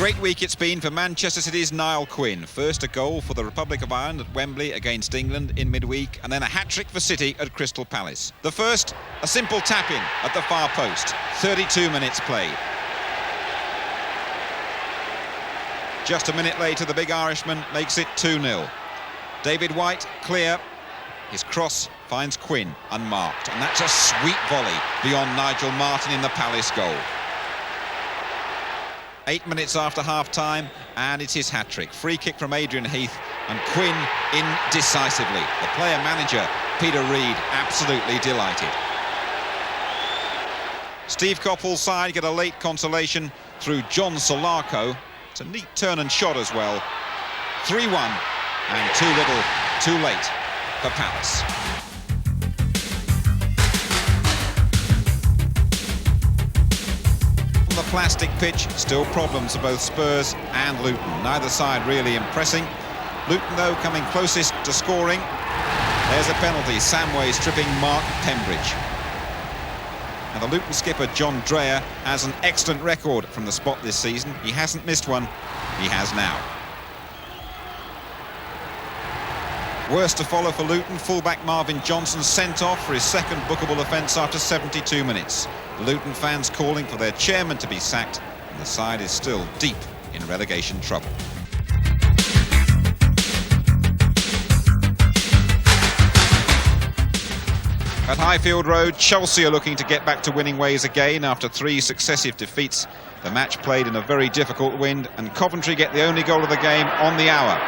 great week it's been for Manchester City's Niall Quinn. First a goal for the Republic of Ireland at Wembley against England in midweek, and then a hat-trick for City at Crystal Palace. The first, a simple tap-in at the far post. 32 minutes played. Just a minute later, the big Irishman makes it 2-0. David White, clear. His cross finds Quinn, unmarked. And that's a sweet volley beyond Nigel Martyn in the Palace goal. 8 minutes after half-time, and it's his hat-trick. Free kick from Adrian Heath, and Quinn in decisively. The player-manager, Peter Reid, absolutely delighted. Steve Coppell's side get a late consolation through John Solarco. It's a neat turn and shot as well. 3-1, and too little, too late for Palace. On the plastic pitch, still problems for both Spurs and Luton. Neither side really impressing. Luton, though, coming closest to scoring. There's a penalty. Samway stripping Mark Pembridge. And the Luton skipper, John Dreyer, has an excellent record from the spot this season. He hasn't missed one. He has now. Worst to follow for Luton, fullback Marvin Johnson sent off for his second bookable offence after 72 minutes. Luton fans calling for their chairman to be sacked, and the side is still deep in relegation trouble. At Highfield Road, Chelsea are looking to get back to winning ways again after 3 successive defeats. The match played in a very difficult wind, and Coventry get the only goal of the game on the hour.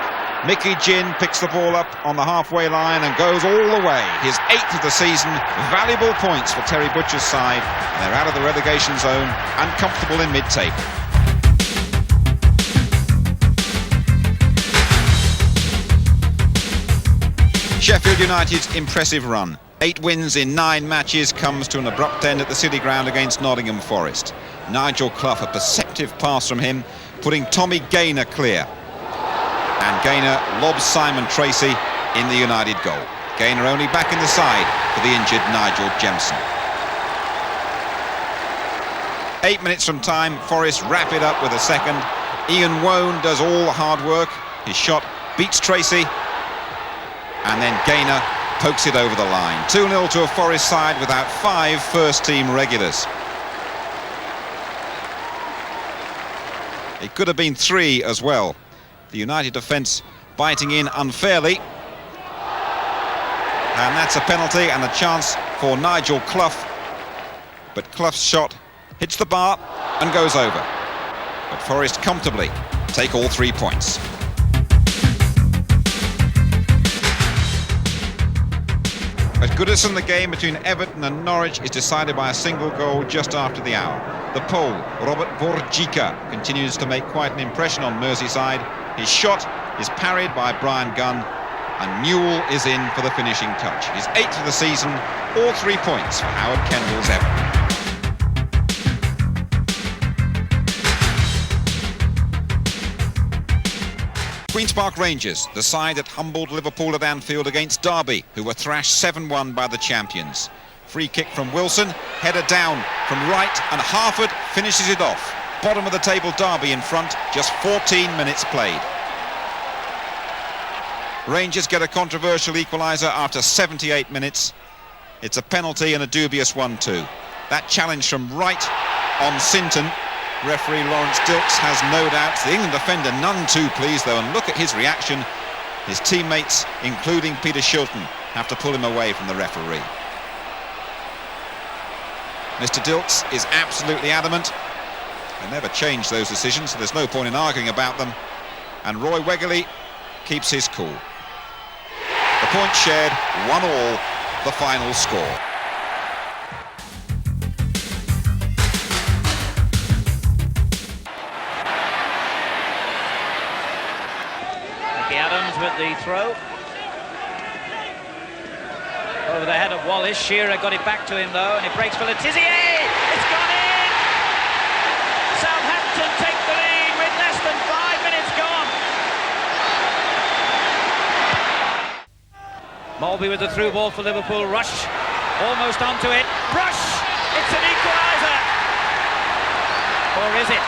Mickey Ginn picks the ball up on the halfway line and goes all the way. His 8th of the season. Valuable points for Terry Butcher's side. And they're out of the relegation zone and comfortable in mid-table. Sheffield United's impressive run. 8 wins in 9 matches comes to an abrupt end at the City Ground against Nottingham Forest. Nigel Clough, a perceptive pass from him, putting Tommy Gaynor clear. And Gaynor lobs Simon Tracy in the United goal. Gaynor only back in the side for the injured Nigel Jemson. 8 minutes from time, Forest wrap it up with a second. Ian Wone does all the hard work. His shot beats Tracy. And then Gaynor pokes it over the line. 2-0 to a Forest side without 5 first-team regulars. It could have been 3 as well. The United defence biting in unfairly. And that's a penalty and a chance for Nigel Clough. But Clough's shot hits the bar and goes over. But Forest comfortably take all 3 points. At Goodison, the game between Everton and Norwich is decided by a single goal just after the hour. The Pole, Robert Borgica, continues to make quite an impression on Merseyside. His shot is parried by Brian Gunn, and Newell is in for the finishing touch. His 8th of the season, all 3 points for Howard Kendall's Everton. Queen's Park Rangers, the side that humbled Liverpool at Anfield against Derby, who were thrashed 7-1 by the champions. Free kick from Wilson, header down from right, and Harford finishes it off. Bottom of the table Derby in front, just 14 minutes played. Rangers get a controversial equaliser after 78 minutes. It's a penalty and a dubious one too. That challenge from right on Sinton. Referee Lawrence Dilks has no doubts. The England defender none too pleased though, and look at his reaction. His teammates, including Peter Shilton, have to pull him away from the referee. Mr. Dilks is absolutely adamant. They never change those decisions, so there's no point in arguing about them. And Roy Wegerle keeps his cool. The point shared, 1-1, the final score. Adams with the throw. Over the head of Wallace. Shearer got it back to him though, and it breaks for Letizia. It's gone in! Southampton take the lead with less than 5 minutes gone. Mulby with the through ball for Liverpool. Rush almost onto it. Rush! It's an equaliser! Or is it?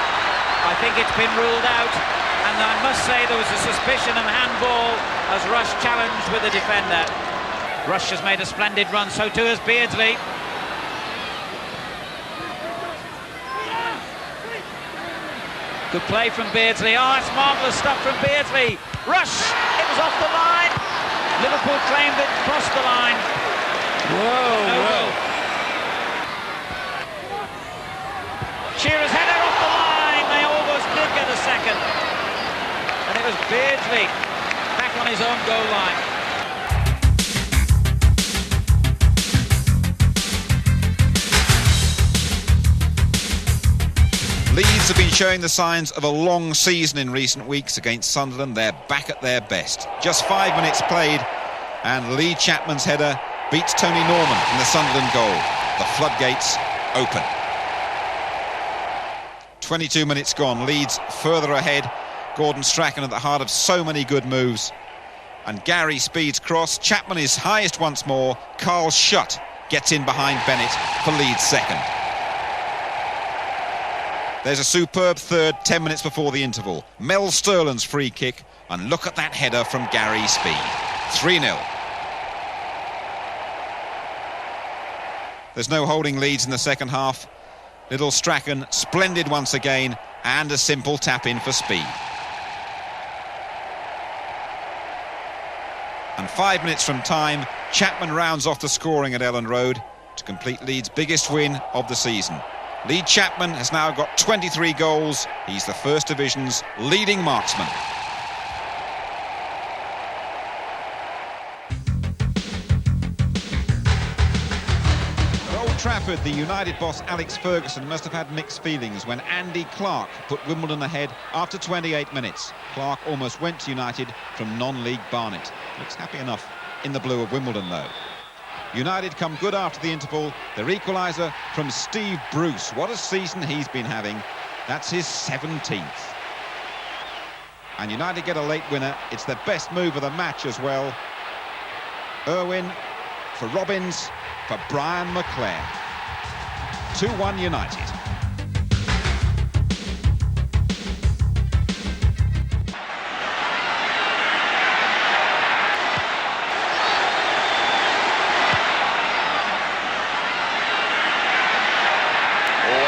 I think it's been ruled out, and I must say there was a suspicion of handball as Rush challenged with the defender. Rush has made a splendid run, so too has Beardsley. Good play from Beardsley. Oh, it's marvellous stuff from Beardsley. Rush! It was off the line. Liverpool claimed it crossed the line. Whoa, whoa. Shearer's header off the line. They almost did get a second. And it was Beardsley back on his own goal line. Leeds have been showing the signs of a long season in recent weeks against Sunderland. They're back at their best. Just 5 minutes played, and Lee Chapman's header beats Tony Norman in the Sunderland goal. The floodgates open. 22 minutes gone. Leeds further ahead. Gordon Strachan at the heart of so many good moves. And Gary Speed's cross. Chapman is highest once more. Carl Schutt gets in behind Bennett for Leeds' second. There's a superb third 10 minutes before the interval. Mel Sterland's free kick, and look at that header from Gary Speed. 3-0. There's no holding Leeds in the second half. Little Strachan, splendid once again, and a simple tap-in for Speed. And 5 minutes from time, Chapman rounds off the scoring at Elland Road to complete Leeds' biggest win of the season. Lee Chapman has now got 23 goals. He's the First Division's leading marksman. At Old Trafford, the United boss Alex Ferguson must have had mixed feelings when Andy Clark put Wimbledon ahead after 28 minutes. Clark almost went to United from non-league Barnet. Looks happy enough in the blue of Wimbledon, though. United come good after the interval. Their equaliser from Steve Bruce. What a season he's been having. That's his 17th. And United get a late winner. It's their best move of the match as well. Irwin for Robbins for Brian McClair. 2-1 United.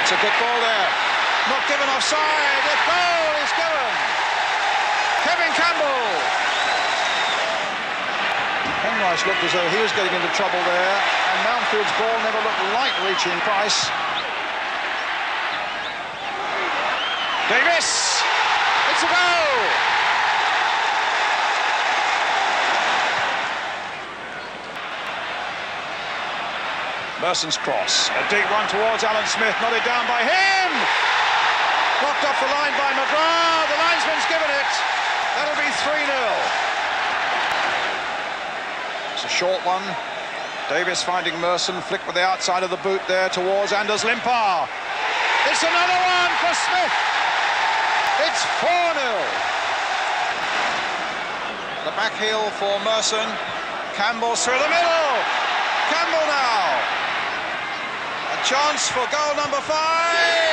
It's a good ball there. Not given offside. The goal is given. Kevin Campbell. Henrice looked as though he was getting into trouble there, and Mountfield's ball never looked like reaching Price. Davis. It's a goal. Merson's cross, a deep one towards Alan Smith, nodded down by him! Knocked off the line by McGrath, the linesman's given it. That'll be 3-0. It's a short one. Davis finding Merson, flick with the outside of the boot there towards Anders Limpar. It's another one for Smith. It's 4-0. The back heel for Merson. Campbell's through the middle. Campbell now. A chance for goal number 5.